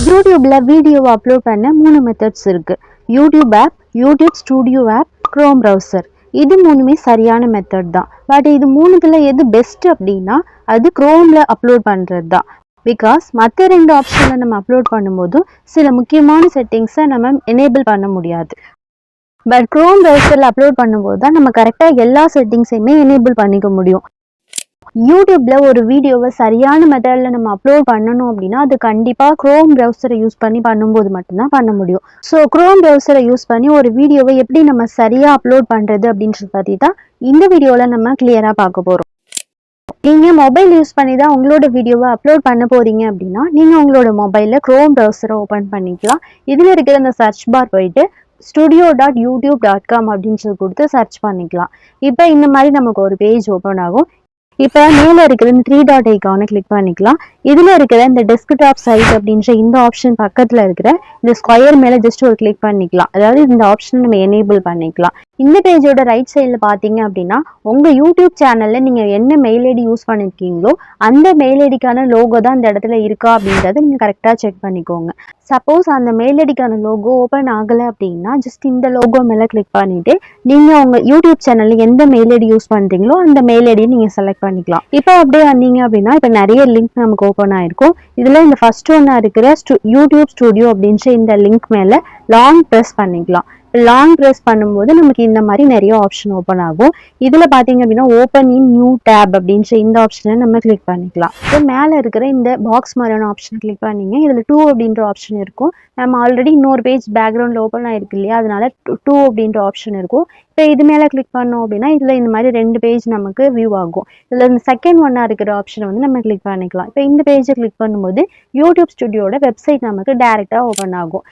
யூடியூப்ல வீடியோவை அப்லோட் பண்ண 3 மெத்தட்ஸ் இருக்கு. YouTube app, YouTube studio app, Chrome browser. இது மூணுமே சரியான மெத்தட் தான். பட் இது மூணுத்துல எது பெஸ்ட் அப்படின்னா அது குரோம்ல அப்லோட் பண்றது தான். பிகாஸ் மற்ற 2 ஆப்ஷன்ல நம்ம அப்லோட் பண்ணும்போது சில முக்கியமான செட்டிங்ஸை நம்ம எனேபிள் பண்ண முடியாது. பட் குரோம் ப்ரௌசர்ல அப்லோட் பண்ணும்போது தான் நம்ம கரெக்டாக எல்லா செட்டிங்ஸையுமே எனேபிள் பண்ணிக்க முடியும். யூடியூப்ல ஒரு வீடியோவை சரியான மெத்தடில் நம்ம அப்லோட் பண்ணணும் அப்படின்னா அது கண்டிப்பாக குரோம் ப்ரௌசரை யூஸ் பண்ணி பண்ணும்போது மட்டும்தான் பண்ண முடியும். ஸோ குரோம் ப்ரௌசரை யூஸ் பண்ணி ஒரு வீடியோவை எப்படி நம்ம சரியாக அப்லோட் பண்ணுறது அப்படின்றத பற்றி தான் இந்த வீடியோவில் நம்ம கிளியராக பார்க்க போகிறோம். நீங்கள் மொபைல் யூஸ் பண்ணி தான் உங்களோட வீடியோவை அப்லோட் பண்ண போகிறீங்க அப்படின்னா நீங்கள் உங்களோட மொபைலில் குரோம் ப்ரௌசரை ஓப்பன் பண்ணிக்கலாம். இதில் இருக்கிற அந்த சர்ச் பார் போயிட்டு studio.youtube.com அப்படின்னு கொடுத்து சர்ச் பண்ணிக்கலாம். இப்போ இந்த மாதிரி நமக்கு ஒரு பேஜ் ஓப்பன் ஆகும். இப்போ மேலே இருக்கிற இந்த 3 டாட் ஐக்கானை கிளிக் பண்ணிக்கலாம். இதில் இருக்கிற இந்த டெஸ்க்டாப் சைட் அப்படின்ற இந்த ஆப்ஷன் பக்கத்தில் இருக்கிற இந்த ஸ்கொயர் மேலே ஜஸ்ட் ஒரு கிளிக் பண்ணிக்கலாம். அதாவது இந்த ஆப்ஷனை நம்ம எனேபிள் பண்ணிக்கலாம். இந்த பேஜோட ரைட் சைடில் பார்த்தீங்க அப்படின்னா உங்கள் யூடியூப் சேனலில் நீங்கள் என்ன மெயில் ஐடி யூஸ் பண்ணியிருக்கீங்களோ அந்த மெயில் ஐடிக்கான லோகோ தான் இந்த இடத்துல இருக்கா அப்படின்றத நீங்கள் கரெக்டாக செக் பண்ணிக்கோங்க. சப்போஸ் அந்த மெயில் ஐடிக்கான லோகோ ஓப்பன் ஆகலை அப்படின்னா ஜஸ்ட் இந்த லோகோ மேலே கிளிக் பண்ணிவிட்டு நீங்கள் உங்கள் யூடியூப் சேனலில் எந்த மெயில் ஐடி யூஸ் பண்ணுறீங்களோ அந்த மெயில் ஐடியை நீங்கள் செலக்ட் பண்ணிக்கலாம். இப்போ அப்படியே வந்தீங்க அப்படின்னா இப்போ நிறைய லிங்க் நமக்கு ஓப்பன் ஆயிருக்கும். இதில் இந்த ஃபர்ஸ்ட் ஒன்னாக இருக்கிற யூடியூப் ஸ்டுடியோ அப்படின்ற இந்த லிங்க் மேலே லாங் ப்ரெஸ் பண்ணிக்கலாம். லாங் ப்ரெஸ் பண்ணும்போது நமக்கு இந்த மாதிரி நிறைய ஆப்ஷன் ஓப்பன் ஆகும். இதில் பார்த்தீங்க அப்படின்னா ஓப்பன் இன் நியூ டேப் அப்படின்ற இந்த ஆப்ஷனை நம்ம கிளிக் பண்ணிக்கலாம். இப்போ மேலே இருக்கிற இந்த பாக்ஸ் மாதிரியான ஆப்ஷன் கிளிக் பண்ணிங்க. இதில் 2 அப்படின்ற ஆப்ஷன் இருக்கும். நம்ம ஆல்ரெடி இன்னொரு பேஜ் பேக்ரவுண்டில் ஓப்பன் ஆயிருக்கு இல்லையா, அதனால 2 அப்படின்ற ஆப்ஷன் இருக்கும். இப்போ இது மேலே கிளிக் பண்ணோம் அப்படின்னா இதில் இந்த மாதிரி 2 பேஜ் நமக்கு வியூ ஆகும். இதில் இந்த செகண்ட் ஒன்னாக இருக்கிற ஆப்ஷனை வந்து நம்ம கிளிக் பண்ணிக்கலாம். இப்போ இந்த பேஜை கிளிக் பண்ணும்போது யூடியூப் ஸ்டுடியோட வெப்சைட் நமக்கு டைரெக்டாக ஓப்பன் ஆகும்.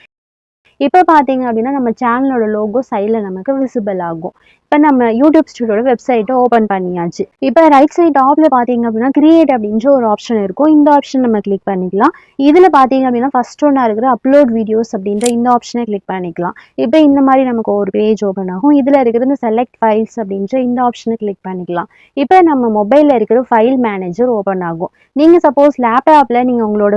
இப்போ பார்த்தீங்க அப்படின்னா நம்ம சேனலோட லோகோ சைடில் நமக்கு விசிபிள் ஆகும். இப்போ நம்ம யூடியூப் ஸ்டுடியோட வெப்சைட்டை ஓப்பன் பண்ணியாச்சு. இப்போ ரைட் சைட் டாப்ல பார்த்தீங்க அப்படின்னா கிரியேட் அப்படின்ற ஒரு ஆப்ஷன் இருக்கும். இந்த ஆப்ஷன் நம்ம கிளிக் பண்ணிக்கலாம். இதில் பார்த்தீங்க அப்படின்னா ஃபர்ஸ்ட் ஒன்றா இருக்கிற அப்லோட் வீடியோஸ் அப்படின்ற இந்த ஆப்ஷனை கிளிக் பண்ணிக்கலாம். இப்போ இந்த மாதிரி நமக்கு ஒரு பேஜ் ஓப்பன் ஆகும். இதில் இருக்கிற இந்த செலக்ட் ஃபைல்ஸ் அப்படின்ற இந்த ஆப்ஷனை கிளிக் பண்ணிக்கலாம். இப்போ நம்ம மொபைலில் இருக்கிற ஃபைல் மேனேஜர் ஓப்பன் ஆகும். நீங்கள் சப்போஸ் லேப்டாப்பில் நீங்கள் உங்களோட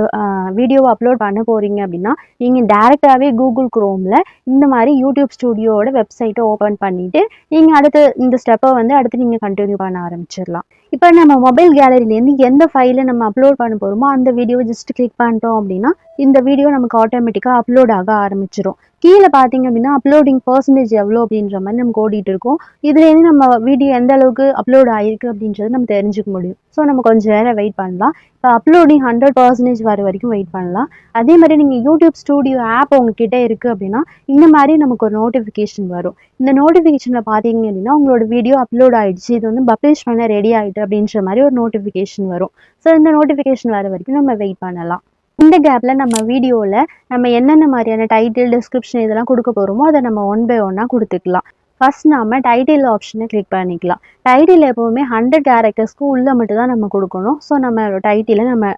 வீடியோவை அப்லோட் பண்ண போகிறீங்க அப்படின்னா நீங்கள் டேரெக்டாகவே கூகுள் குரோமில் இந்த மாதிரி யூடியூப் ஸ்டுடியோட வெப்சைட்டை ஓப்பன் பண்ணிவிட்டு நீங்கள் அடுத்து இந்த ஸ்டெப்பை வந்து அடுத்து நீங்கள் கண்டினியூ பண்ண ஆரம்பிச்சிடலாம். இப்போ நம்ம மொபைல் கேலரியிலேருந்து எந்த ஃபைலை நம்ம அப்லோட் பண்ண போகிறோமோ அந்த வீடியோவை ஜஸ்ட் கிளிக் பண்ணிட்டோம் அப்படின்னா இந்த வீடியோ நமக்கு ஆட்டோமேட்டிக்காக அப்லோட் ஆக ஆரம்பிச்சிடும். கீழே பார்த்தீங்க அப்படின்னா அப்லோடிங் பர்சன்டேஜ் எவ்வளோ அப்படின்ற மாதிரி நமக்கு ஓடிட்டு இருக்கும். இதுலேருந்து நம்ம வீடியோ எந்த அளவுக்கு அப்லோட் ஆகிருக்கு அப்படின்றது நம்ம தெரிஞ்சுக்க முடியும். ஸோ நம்ம கொஞ்சம் நேரம் வெயிட் பண்ணலாம். இப்போ அப்லோடிங் 100% வர வரைக்கும் வெயிட் பண்ணலாம். அதே மாதிரி நீங்கள் யூடியூப் ஸ்டுடியோ ஆப் உங்ககிட்ட இருக்குது அப்படின்னா இந்த மாதிரி நமக்கு ஒரு நோட்டிஃபிகேஷன் வரும். இந்த நோட்டிஃபிகேஷனில் பார்த்தீங்க அப்படின்னா உங்களோட வீடியோ அப்லோட் ஆகிடுச்சு, இது வந்து பப்ளிஷ் பண்ண ரெடி ஆகிட்டு அப்படின்ற மாதிரி ஒரு நோட்டிஃபிகேஷன் வரும். ஸோ இந்த நோட்டிஃபிகேஷன் வர வரைக்கும் நம்ம வெயிட் பண்ணலாம். இந்த கேப்பில் நம்ம வீடியோவில் நம்ம என்னென்ன மாதிரியான டைட்டில், டிஸ்கிரிப்ஷன் இதெல்லாம் கொடுக்க போகிறோமோ அதை நம்ம 1 by 1 கொடுத்துக்கலாம். ஃபர்ஸ்ட் நம்ம டைட்டில் ஆப்ஷனை கிளிக் பண்ணிக்கலாம். டைட்டில் எப்போவுமே 100 கேரக்டர்ஸ்க்கு உள்ளே மட்டும் தான் நம்ம கொடுக்கணும். ஸோ நம்ம டைட்டிலை நம்ம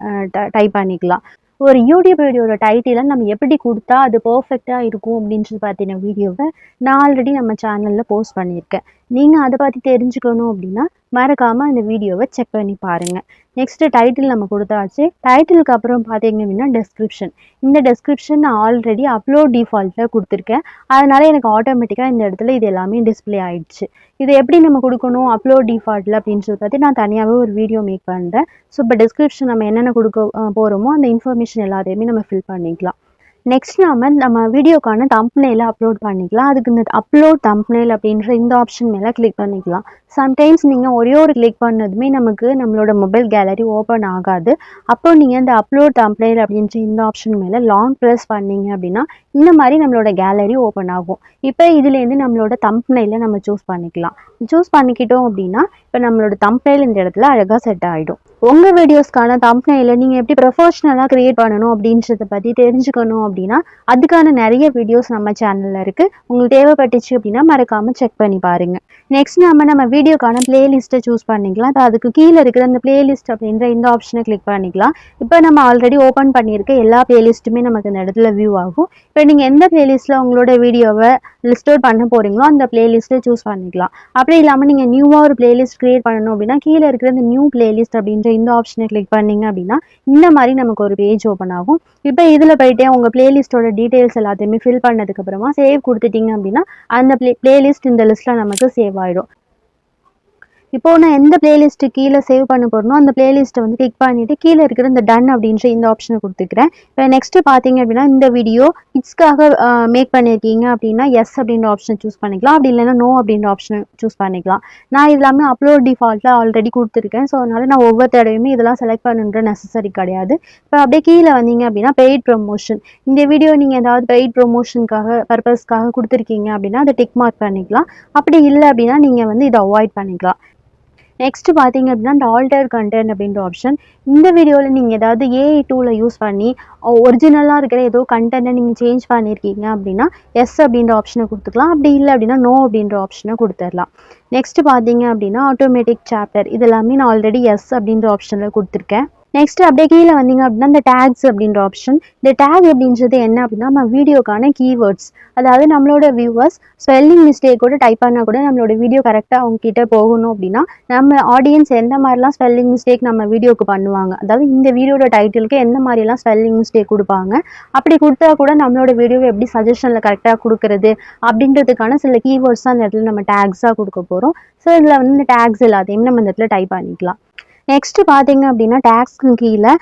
டைப் பண்ணிக்கலாம். ஒரு யூடியூப் வீடியோட டைட்டிலை நம்ம எப்படி கொடுத்தா அது பர்ஃபெக்டாக இருக்கும் அப்படின்றது பார்த்தீங்கன்னா வீடியோவை நான் ஆல்ரெடி நம்ம சேனலில் போஸ்ட் பண்ணியிருக்கேன். நீங்கள் அதை பற்றி தெரிஞ்சுக்கணும் அப்படின்னா மறக்காமல் அந்த வீடியோவை செக் பண்ணி பாருங்கள். நெக்ஸ்ட்டு டைட்டில் நம்ம கொடுத்தாச்சு. டைட்டிலுக்கு அப்புறம் பார்த்தீங்க அப்படின்னா டெஸ்கிரிப்ஷன். இந்த டெஸ்கிரிப்ஷன் நான் ஆல்ரெடி அப்லோட் டிஃபால்ட்டில் கொடுத்துருக்கேன். அதனால் எனக்கு ஆட்டோமேட்டிக்காக இந்த இடத்துல இது எல்லாமே டிஸ்பிளே ஆகிடுச்சு. இது எப்படி நம்ம கொடுக்கணும் அப்லோட் டிஃபால்ட்டில் அப்படின்றத பற்றி நான் தனியாகவே ஒரு வீடியோ மேக் பண்ணுறேன். ஸோ இப்போ டெஸ்கிரிப்ஷன் நம்ம என்னென்ன கொடுக்க போகிறோமோ அந்த இன்ஃபர்மேஷன் எல்லாத்தையுமே நம்ம ஃபில் பண்ணிக்கலாம். நெக்ஸ்ட் நம்ம வீடியோக்கான தம்ப்நெயிலை அப்லோட் பண்ணிக்கலாம். அதுக்கு இந்த அப்லோட் தம்ப்நெயில் அப்படின்ற இந்த ஆப்ஷன் மேலே கிளிக் பண்ணிக்கலாம். சம்டைம்ஸ் நீங்கள் ஒரே ஒரு கிளிக் பண்ணதுமே நமக்கு நம்மளோட மொபைல் கேலரி ஓப்பன் ஆகாது. அப்போ நீங்கள் இந்த அப்லோட் தம்ப்நெயில் அப்படின்ற இந்த ஆப்ஷன் மேலே லாங் ப்ரெஸ் பண்ணீங்க அப்படின்னா இந்த மாதிரி நம்மளோட கேலரி ஓப்பன் ஆகும். இப்போ இதுலேருந்து நம்மளோட தம்ப்நெயிலை நம்ம சூஸ் பண்ணிக்கலாம். சூஸ் பண்ணிக்கிட்டோம் அப்படின்னா இப்போ நம்மளோட தம்ப்நெயில் இந்த இடத்துல அழகாக செட் ஆகிடும். உங்கள் வீடியோஸ்க்கான தம்ப்நெயிலை நீங்கள் எப்படி ப்ரொஃபஷ்னலாக க்ரியேட் பண்ணணும் அப்படின்றத பற்றி தெரிஞ்சுக்கணும் அப்படின்னா அதுக்கான நிறைய வீடியோஸ் நம்ம சேனலில் இருக்குது. உங்களுக்கு தேவைப்பட்டுச்சு அப்படின்னா மறக்காமல் செக் பண்ணி பாருங்கள். நெக்ஸ்ட் நம்ம வீடியோக்கான பிளேலிஸ்ட்டை சூஸ் பண்ணிக்கலாம். இப்போ அதுக்கு கீழே இருக்கிற அந்த பிளேலிஸ்ட் அப்படின்ற இந்த ஆப்ஷனை கிளிக் பண்ணிக்கலாம். இப்போ நம்ம ஆல்ரெடி ஓப்பன் பண்ணியிருக்க எல்லா பிளேலிஸ்ட்டுமே நமக்கு இந்த இடத்துல வியூ ஆகும். இப்போ நீங்கள் எந்த பிளேலிஸ்ட்டில் உங்களோட வீடியோவை லிஸ்ட் அவுட் பண்ண போகிறீங்களோ அந்த பிளேலிஸ்ட்டை சூஸ் பண்ணிக்கலாம். அப்படி இல்லாமல் நீங்கள் நியூவாக ஒரு பிளேலிஸ்ட் க்ரியேட் பண்ணணும் அப்படின்னா கீழே இருக்கிற இந்த நியூ பிளேலிஸ்ட் அப்படின்ற இந்த ஆப்ஷனை கிளிக் பண்ணிங்க அப்படின்னா இந்த மாதிரி நமக்கு ஒரு பேஜ் ஓப்பன் ஆகும். இப்போ இதில் போயிட்டு உங்கள் பிளேலிஸ்ட்டோட டீட்டெயில்ஸ் எல்லாத்தையுமே ஃபில் பண்ணதுக்கப்புறமா சேவ் கொடுத்துட்டீங்க அப்படின்னா அந்த பிளேலிஸ்ட் இந்த லிஸ்ட்டில் நமக்கு சேவ் ஆகிடும். இப்போ நான் எந்த பிளேலிஸ்ட்டு கீழே சேவ் பண்ண போகிறனோ அந்த பிளேலிஸ்ட்டை வந்து கிளிக் பண்ணிவிட்டு கீழே இருக்கிற இந்த டன் அப்படின்ற இந்த ஆப்ஷனை கொடுத்துக்கிறேன். இப்போ நெக்ஸ்ட்டு பார்த்தீங்க அப்படின்னா இந்த வீடியோ கிட்ஸ்க்காக மேக் பண்ணியிருக்கீங்க அப்படின்னா எஸ் அப்படின்ற ஆப்ஷனை சூஸ் பண்ணிக்கலாம். அப்படி இல்லைன்னா நோ அப்படின்ற ஆப்ஷனை சூஸ் பண்ணிக்கலாம். நான் இது எல்லாமே அப்லோட் டிஃபால்ட்டில் ஆல்ரெடி கொடுத்துருக்கேன். ஸோ அதனால் நான் ஒவ்வொரு தடவையுமே இதெல்லாம் செலக்ட் பண்ணுன்ற நெசசரி கிடையாது. இப்போ அப்படியே கீழே வந்தீங்க அப்படின்னா பெய்ட் ப்ரொமோஷன், இந்த வீடியோ நீங்கள் ஏதாவது பெய்ட் ப்ரொமோஷனுக்காக பர்பஸ்க்காக கொடுத்துருக்கீங்க அப்படின்னா அதை டிக் மார்க் பண்ணிக்கலாம். அப்படி இல்லை அப்படின்னா நீங்கள் வந்து இதை அவாய்ட் பண்ணிக்கலாம். நெக்ஸ்ட் பார்த்தீங்க அப்படின்னா இந்த ஆல்டர் கண்டென்ட் அப்படின்ற ஆப்ஷன், இந்த வீடியோவில் நீங்கள் ஏதாவது ஏஐ டூலை யூஸ் பண்ணி ஒரிஜினலாக இருக்கிற ஏதோ கண்டென்ட்டை நீங்கள் சேஞ்ச் பண்ணியிருக்கீங்க அப்படின்னா எஸ் அப்படின்ற ஆப்ஷனை கொடுத்துக்கலாம். அப்படி இல்லை அப்படின்னா நோ அப்படின்ற ஆப்ஷனை கொடுத்துடலாம். நெக்ஸ்ட் பார்த்தீங்க அப்படின்னா ஆட்டோமேட்டிக் சாப்டர், இது எல்லாமே நான் ஆல்ரெடி எஸ் அப்படின்ற ஆப்ஷனில் கொடுத்துருக்கேன். நெக்ஸ்ட் அப்படியே கீழே வந்தீங்க அப்படின்னா இந்த டேக்ஸ் அப்படின்ற ஆப்ஷன், இந்த டேக் அப்படின்றது என்ன அப்படின்னா நம்ம வீடியோக்கான கீவேர்ட்ஸ், அதாவது நம்மளோட வியூவர்ஸ் ஸ்பெல்லிங் மிஸ்டேக்கோட டைப் பண்ணால் கூட நம்மளோட வீடியோ கரெக்டாக அவங்ககிட்ட போகணும் அப்படின்னா நம்ம ஆடியன்ஸ் எந்த மாதிரிலாம் ஸ்பெல்லிங் மிஸ்டேக் நம்ம வீடியோக்கு பண்ணுவாங்க, அதாவது இந்த வீடியோட டைட்டிலுக்கு எந்த மாதிரிலாம் ஸ்பெல்லிங் மிஸ்டேக் கொடுப்பாங்க, அப்படி கொடுத்தா கூட நம்மளோட வீடியோவை எப்படி சஜஷனில் கரெக்டாக கொடுக்குறது அப்படின்றதுக்கான சில கீவேர்ட்ஸ் தான் அந்த இடத்துல நம்ம டேக்ஸாக கொடுக்க போகிறோம். ஸோ இதில் வந்து இந்த டேக்ஸ் எல்லாத்தையும் நம்ம இந்த இடத்துல டைப் பண்ணிக்கலாம். நெக்ஸ்ட் பார்த்தீங்க அப்படின்னா டேக்ஸ்க்கு கீழே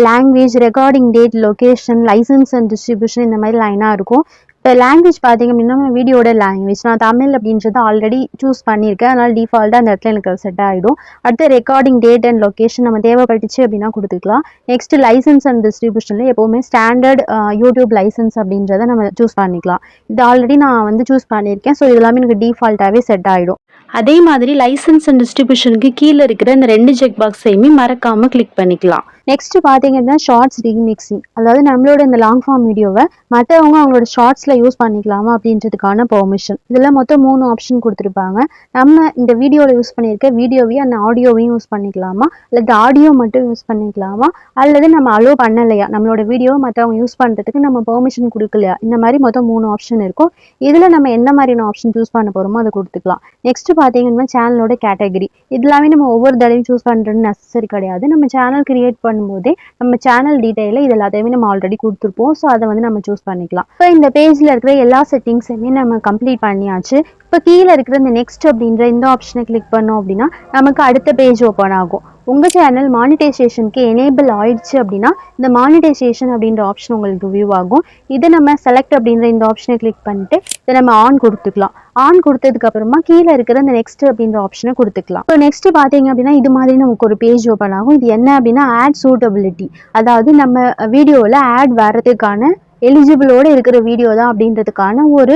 language, recording date, location, licence and distribution இந்த மாதிரி லைனாக இருக்கும். இப்போ லாங்குவேஜ் பார்த்தீங்க அப்படின்னா நம்ம வீடியோட லாங்குவேஜ் நான் தமிழ் அப்படின்றத ஆல்ரெடி சூஸ் பண்ணியிருக்கேன், அதனால் டிஃபால்ட்டாக அந்த இடத்துல எனக்கு செட் ஆகிடும். அடுத்து ரெக்கார்டிங் டேட் அண்ட் லொக்கேஷன் நம்ம தேவைப்பட்டுச்சு அப்படின்னா கொடுத்துக்கலாம். நெக்ஸ்ட் லைசன்ஸ் அண்ட் டிஸ்ட்ரிபியூஷனில் எப்போவுமே ஸ்டாண்டர்ட் யூடியூப் லைசன்ஸ் அப்படின்றத நம்ம சூஸ் பண்ணிக்கலாம். இது ஆல்ரெடி நான் வந்து சூஸ் பண்ணியிருக்கேன். ஸோ இது எல்லாமே எனக்கு டிஃபால்ட்டாகவே செட் ஆகிடும். அதே மாதிரி லைசன்ஸ் அண்ட் டிஸ்ட்ரிபியூஷனுக்கு கீழே இருக்கிற இந்த 2 செக் பாக்ஸையுமே மறக்காமல் கிளிக் பண்ணிக்கலாம். நெக்ஸ்ட் பார்த்தீங்கன்னா ஷார்ட்ஸ் ரீமிக்ஸிங், அதாவது நம்மளோட இந்த லாங் ஃபார்ம் வீடியோவை மற்றவங்க அவங்களோட ஷார்ட்ஸில் யூஸ் பண்ணிக்கலாமா அப்படின்றதுக்கான பெர்மிஷன். இதில் மொத்தம் 3 ஆப்ஷன் கொடுத்துருப்பாங்க. நம்ம இந்த வீடியோவில் யூஸ் பண்ணியிருக்க வீடியோவையும் அந்த ஆடியோவையும் யூஸ் பண்ணிக்கலாமா, அல்லது ஆடியோ மட்டும் யூஸ் பண்ணிக்கலாமா, அல்லது நம்ம அலோவ் பண்ணலையா, நம்மளோட வீடியோவை மற்றவங்க யூஸ் பண்ணுறதுக்கு நம்ம பெர்மிஷன் கொடுக்கலையா, இந்த மாதிரி மொத்தம் 3 ஆப்ஷன் இருக்கும். இதில் நம்ம எந்த மாதிரியான ஆப்ஷன் சூஸ் பண்ண போகிறோமோ அதை கொடுத்துக்கலாம். நெக்ஸ்ட் பார்த்தீங்கன்னா சேனலோட கேட்டகரி, இது எல்லாமே நம்ம ஒவ்வொரு தடவையும் சூஸ் பண்ணுறதுன்னு நெசசரி கிடையாது. நம்ம சேனல் கிரியேட் பண்ணும்போதே நம்ம சேனல் டீடைல இது எல்லாத்தையுமே நம்ம ஆல்ரெடி கொடுத்துருப்போம். ஸோ அதை வந்து நம்ம சூஸ் பண்ணிக்கலாம். இப்போ இந்த பேஜில் இருக்கிற எல்லா செட்டிங்ஸையுமே நம்ம கம்ப்ளீட் பண்ணியாச்சு. இப்போ கீழே இருக்கிற இந்த நெக்ஸ்ட் அப்படின்ற இந்த ஆப்ஷனை கிளிக் பண்ணோம் அப்படின்னா நமக்கு அடுத்த பேஜ் ஓப்பன் ஆகும். உங்கள் சேனல் மானிட்டைசேஷனுக்கு எனேபிள் ஆயிடுச்சு அப்படின்னா இந்த மானிட்டைசேஷன் அப்படின்ற ஆப்ஷன் உங்களுக்கு வியூ ஆகும். இதை நம்ம செலக்ட் அப்படின்ற இந்த ஆப்ஷனை கிளிக் பண்ணிட்டு இதை நம்ம ஆன் கொடுத்துக்கலாம். ஆன் கொடுத்ததுக்கு அப்புறமா கீழே இருக்கிற இந்த நெக்ஸ்ட் அப்படின்ற ஆப்ஷனை கொடுத்துக்கலாம். ஸோ நெக்ஸ்ட் பார்த்தீங்க அப்படின்னா இது மாதிரி நமக்கு ஒரு பேஜ் ஓப்பன் ஆகும். இது என்ன அப்படின்னா ஆட் சூட்டபிலிட்டி, அதாவது நம்ம வீடியோவில் ஆட் வர்றதுக்கான எலிஜிபிளோடு இருக்கிற வீடியோ தான் அப்படின்றதுக்கான ஒரு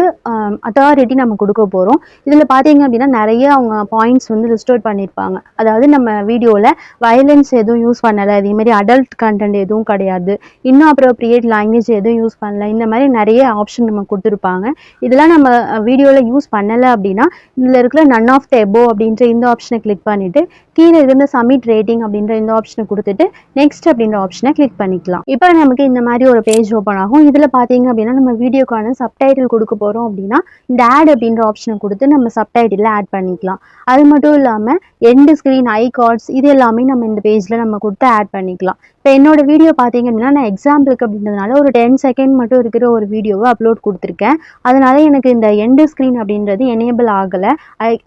அத்தாரிட்டி நம்ம கொடுக்க போகிறோம். இதில் பார்த்தீங்க அப்படின்னா நிறைய அவங்க பாயிண்ட்ஸ் வந்து லிஸ்ட் அவுட் பண்ணியிருப்பாங்க. அதாவது நம்ம வீடியோவில் வயலன்ஸ் எதுவும் யூஸ் பண்ணலை, அதேமாதிரி அடல்ட் கண்டென்ட் எதுவும் கிடையாது, இன்அப்ரோப்ரியேட் லாங்குவேஜ் எதுவும் யூஸ் பண்ணலை, இந்த மாதிரி நிறைய ஆப்ஷன் நம்ம கொடுத்துருப்பாங்க. இதெல்லாம் நம்ம வீடியோவில் யூஸ் பண்ணலை அப்படின்னா இதில் இருக்கிற நன் ஆஃப் த எபோ அப்படின்ற இந்த ஆப்ஷனை கிளிக் பண்ணிவிட்டு கீழே இருந்த சப்மிட் ரேட்டிங் அப்படின்ற இந்த ஆப்ஷனை கொடுத்துட்டு நெக்ஸ்ட் அப்படின்ற ஆப்ஷனை கிளிக் பண்ணிக்கலாம். இப்போ நமக்கு இந்த மாதிரி ஒரு பேஜ் ஓப்பன் ஆகும். இதில் பார்த்தீங்க அப்படின்னா நம்ம வீடியோக்கான சப்டைட்டில் கொடுக்க போகிறோம் அப்படின்னா இந்த ஆட் அப்படின்ற ஆப்ஷனை கொடுத்து நம்ம சப்டைட்டில் ஆட் பண்ணிக்கலாம். அது மட்டும் இல்லாமல் எண்டு ஸ்க்ரீன், ஐ கார்ட்ஸ் இது எல்லாமே நம்ம இந்த பேஜில் நம்ம கொடுத்து ஆட் பண்ணிக்கலாம். இப்போ என்னோட வீடியோ பார்த்தீங்க அப்படின்னா நான் எக்ஸாம்பிளுக்கு அப்படின்றதுனால ஒரு 10 செகண்ட் மட்டும் இருக்கிற ஒரு வீடியோவை அப்லோட் கொடுத்துருக்கேன். அதனால எனக்கு இந்த எண்டு ஸ்க்ரீன் அப்படின்றது எனேபிள் ஆகலை,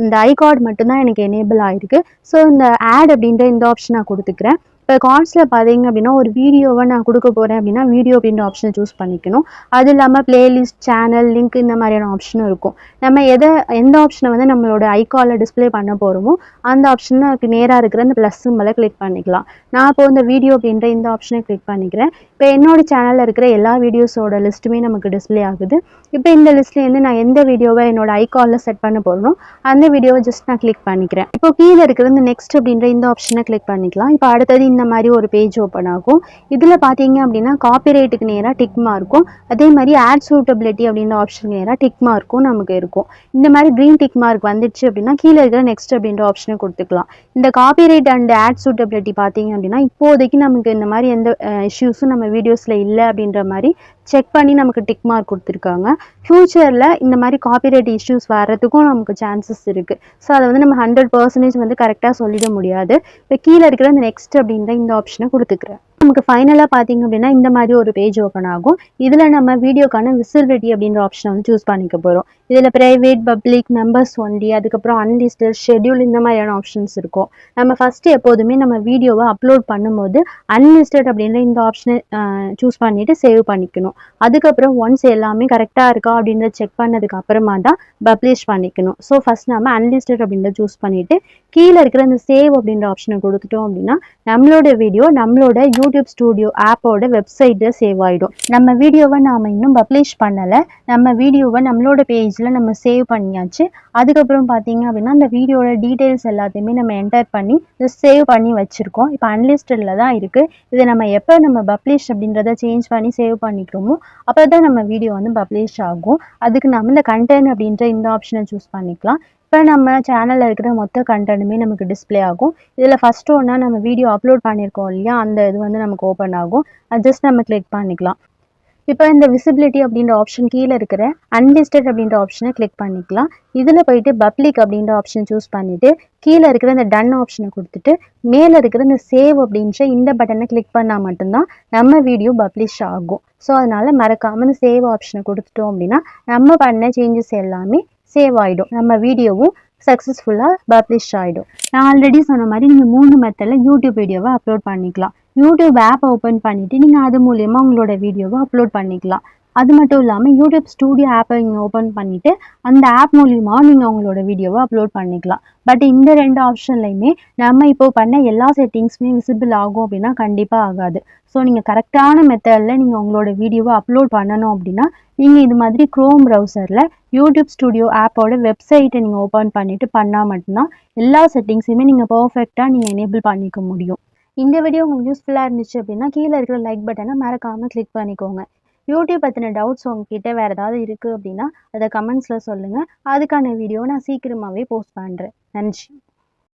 இந்த ஐ கார்டு மட்டும்தான் எனக்கு எனேபிள் ஆகிருக்கு. ஸோ இந்த ஆட் அப்படின்ற இந்த ஆப்ஷன் நான் கொடுத்துக்கிறேன். இப்போ கார்ட்ஸில் பார்த்தீங்க அப்படின்னா ஒரு வீடியோவை நான் கொடுக்க போகிறேன் அப்படின்னா வீடியோ அப்படின்ற ஆப்ஷனை சூஸ் பண்ணிக்கணும். அது இல்லாமல் பிளேலிஸ்ட், சேனல், லிங்க் இந்த மாதிரியான ஆப்ஷனும் இருக்கும். நம்ம எந்த ஆப்ஷனை வந்து நம்மளோட ஐகாலில் டிஸ்பிளே பண்ண போகிறோமோ அந்த ஆப்ஷனுக்கு நேராக இருக்கிற அந்த ப்ளஸ் சிம்பலை கிளிக் பண்ணிக்கலாம். நான் இப்போ இந்த வீடியோ அப்படின்ற இந்த ஆப்ஷனை கிளிக் பண்ணிக்கிறேன். இப்போ என்னோட சேனலில் இருக்கிற எல்லா வீடியோஸோட லிஸ்ட்டுமே நமக்கு டிஸ்பிளே ஆகுது. இப்போ இந்த லிஸ்ட்லேருந்து நான் எந்த வீடியோவை என்னோட ஐகானில் செட் பண்ண போகிறனோ அந்த வீடியோவை ஜஸ்ட் நான் கிளிக் பண்ணிக்கிறேன். இப்போ கீழே இருக்கிற இந்த நெக்ஸ்ட் அப்படின்ற இந்த ஆப்ஷனை கிளிக் பண்ணிக்கலாம். இப்போ அடுத்தது இந்த மாதிரி ஒரு பேஜ் ஓப்பன் ஆகும். இதில் பார்த்தீங்க அப்படின்னா காப்பிரைட்டுக்கு நேராக டிக் மார்க்கும், அதே மாதிரி ஆட் சூட்டபிலிட்டி அப்படின்ற ஆப்ஷனுக்கு நேராக டிக் மார்க்கும் நமக்கு இருக்கும். இந்த மாதிரி க்ரீன் டிக் மார்க் வந்துடுச்சு அப்படின்னா கீழே இருக்கிற நெக்ஸ்ட் அப்படின்ற ஆப்ஷனை கொடுத்துக்கலாம். இந்த காப்பிரைட் அண்ட் ஆட் சூட்டபிலிட்டி பார்த்தீங்க அப்படின்னா இப்போதைக்கு நமக்கு இந்த மாதிரி எந்த இஷ்யூஸும் நம்ம வீடியோஸில் இல்லை அப்படின்ற மாதிரி செக் பண்ணி நமக்கு டிக் மார்க் கொடுத்துருக்காங்க. ஃப்யூச்சரில் இந்த மாதிரி காப்பிரைட் இஷ்யூஸ் வர்றதுக்கும் நமக்கு சான்சஸ் இருக்குது. ஸோ அதை வந்து நம்ம 100% வந்து கரெக்டாக சொல்லிட முடியாது. இப்போ கீழே இருக்கிற இந்த நெக்ஸ்ட் அப்படின்ற இந்த ஆப்ஷனை கொடுத்துக்கிறேன். நமக்கு ஃபைனலாக பார்த்தீங்க அப்படின்னா இந்த மாதிரி ஒரு பேஜ் ஓப்பன் ஆகும். இதில் நம்ம வீடியோக்கான விசிபிலிட்டி அப்படின்ற ஆப்ஷனை வந்து சூஸ் பண்ணிக்க போகிறோம். இதில் ப்ரைவேட், பப்ளிக், மெம்பர்ஸ் ஒன்லி, அதுக்கப்புறம் அன்லிஸ்டட், ஷெட்யூல் இந்த மாதிரியான ஆப்ஷன்ஸ் இருக்கும். நம்ம ஃபஸ்ட்டு எப்போதுமே நம்ம வீடியோவை அப்லோட் பண்ணும்போது அன்லிஸ்டட் அப்படின்ற இந்த ஆப்ஷனை சூஸ் பண்ணிவிட்டு சேவ் பண்ணிக்கணும். அதுக்கப்புறம் ஒன்ஸ் எல்லாமே கரெக்டாக இருக்கா அப்படின்றத செக் பண்ணதுக்கு அப்புறமா தான் பப்ளிஷ் பண்ணிக்கணும். ஸோ ஃபஸ்ட் நம்ம அன்லிஸ்டட் அப்படின்றத சூஸ் பண்ணிவிட்டு கீழே இருக்கிற இந்த சேவ் அப்படின்ற ஆப்ஷனை கொடுத்துட்டோம் அப்படின்னா நம்மளோட வீடியோ நம்மளோட யூடியூப் ஸ்டூடியோ ஆப்போட வெப்சைட்டில் சேவ் ஆகிடும். நம்ம வீடியோவை நாம் இன்னும் பப்ளிஷ் பண்ணலை. நம்ம வீடியோவை நம்மளோட பேஜில் நம்ம சேவ் பண்ணியாச்சு. அதுக்கப்புறம் பார்த்தீங்க அப்படின்னா அந்த வீடியோட டீட்டெயில்ஸ் எல்லாத்தையுமே நம்ம என்டர் பண்ணி சேவ் பண்ணி வச்சுருக்கோம். இப்போ அன்லிஸ்டடில் தான் இருக்குது. இதை நம்ம எப்போ நம்ம பப்ளிஷ் அப்படின்றத சேஞ்ச் பண்ணி சேவ் பண்ணிக்கிறோமோ அப்போ தான் நம்ம வீடியோ வந்து பப்ளிஷ் ஆகும். அதுக்கு நம்ம இந்த கண்டென்ட் அப்படின்ற இந்த ஆப்ஷனை சூஸ் பண்ணிக்கலாம். இப்போ நம்ம சேனலில் இருக்கிற மொத்த கண்டென்ட்டுமே நமக்கு டிஸ்பிளே ஆகும். இதில் ஃபஸ்ட்டு ஒன்றா நம்ம வீடியோ அப்லோட் பண்ணியிருக்கோம் இல்லையா, அந்த இது வந்து நமக்கு ஓப்பன் ஆகும். அது ஜஸ்ட் நம்ம கிளிக் பண்ணிக்கலாம். இப்போ இந்த விசிபிலிட்டி அப்படின்ற ஆப்ஷன் கீழே இருக்கிற அன்லிஸ்டட் அப்படின்ற ஆப்ஷனை கிளிக் பண்ணிக்கலாம். இதில் போயிட்டு பப்ளிக் அப்படின்ற ஆப்ஷன் சூஸ் பண்ணிவிட்டு கீழே இருக்கிற இந்த டன் ஆப்ஷனை கொடுத்துட்டு மேலே இருக்கிற இந்த சேவ் அப்படின்ற இந்த பட்டனை கிளிக் பண்ணால் மட்டும்தான் நம்ம வீடியோ பப்ளிஷ் ஆகும். ஸோ அதனால் மறக்காமல் இந்த சேவ் ஆப்ஷனை கொடுத்துட்டோம் அப்படின்னா நம்ம பண்ண சேஞ்சஸ் எல்லாமே சேவ் ஆகிடும். நம்ம வீடியோவும் சக்ஸஸ்ஃபுல்லாக பப்ளிஷ் ஆகிடும். நான் ஆல்ரெடி சொன்ன மாதிரி நீங்கள் 3 மெத்தடில் யூடியூப் வீடியோவை அப்லோட் பண்ணிக்கலாம். யூடியூப் ஆப் ஓப்பன் பண்ணிவிட்டு நீங்கள் அது மூலயமா உங்களோட வீடியோவை அப்லோட் பண்ணிக்கலாம். அது மட்டும் இல்லாமல் யூடியூப் ஸ்டூடியோ ஆப்பை நீங்கள் ஓப்பன் பண்ணிவிட்டு அந்த ஆப் மூலிமா நீங்கள் உங்களோட வீடியோவை அப்லோட் பண்ணிக்கலாம். பட் இந்த 2 ஆப்ஷன்லையுமே நம்ம இப்போது பண்ண எல்லா செட்டிங்ஸுமே விசிபிள் ஆகும் அப்படின்னா கண்டிப்பாக ஆகாது. ஸோ நீங்கள் கரெக்டான மெத்தடில் நீங்கள் உங்களோட வீடியோவை அப்லோட் பண்ணணும் அப்படின்னா நீங்கள் இது மாதிரி க்ரோம் ப்ரௌசரில் யூடியூப் ஸ்டூடியோ ஆப்போட வெப்சைட்டை நீங்கள் ஓப்பன் பண்ணிவிட்டு பண்ணால் மட்டும்தான் எல்லா செட்டிங்ஸையுமே நீங்கள் பர்ஃபெக்டாக நீங்கள் எனேபிள் பண்ணிக்க முடியும். இந்த வீடியோ உங்களுக்கு யூஸ்ஃபுல்லாக இருந்துச்சு அப்படின்னா கீழே இருக்கிற லைக் பட்டனை மறக்காமல் கிளிக் பண்ணிக்கோங்க. யூடியூப் பற்றின டவுட்ஸ் உங்ககிட்ட வேறு ஏதாவது இருக்குது அப்படின்னா அதை கமெண்ட்ஸில் சொல்லுங்கள். அதுக்கான வீடியோ நான் சீக்கிரமாகவே போஸ்ட் பண்ணுறேன். நன்றி.